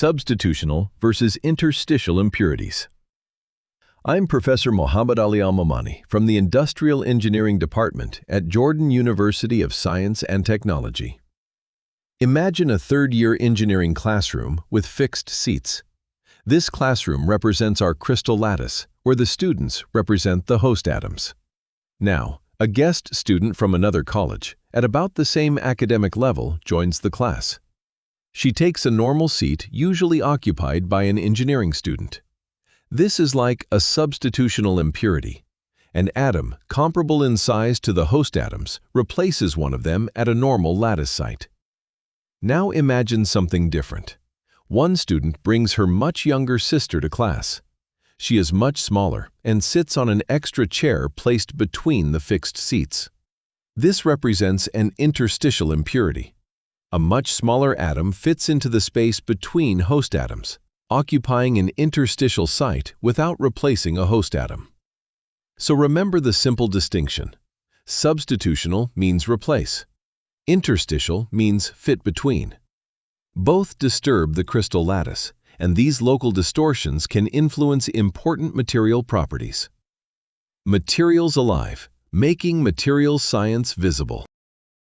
Substitutional versus Interstitial Impurities. I'm Professor Mohammad Ali Al-Momani from the Industrial Engineering Department at Jordan University of Science and Technology. Imagine a third-year engineering classroom with fixed seats. This classroom represents our crystal lattice, where the students represent the host atoms. Now, a guest student from another college, at about the same academic level, joins the class. She takes a normal seat usually occupied by an engineering student. This is like a substitutional impurity. An atom comparable in size to the host atoms replaces one of them at a normal lattice site. Now imagine something different. One student brings her much younger sister to class. She is much smaller and sits on an extra chair placed between the fixed seats. This represents an interstitial impurity. A much smaller atom fits into the space between host atoms, occupying an interstitial site without replacing a host atom. So remember the simple distinction. Substitutional means replace. Interstitial means fit between. Both disturb the crystal lattice, and these local distortions can influence important material properties. Materials alive, making materials science visible.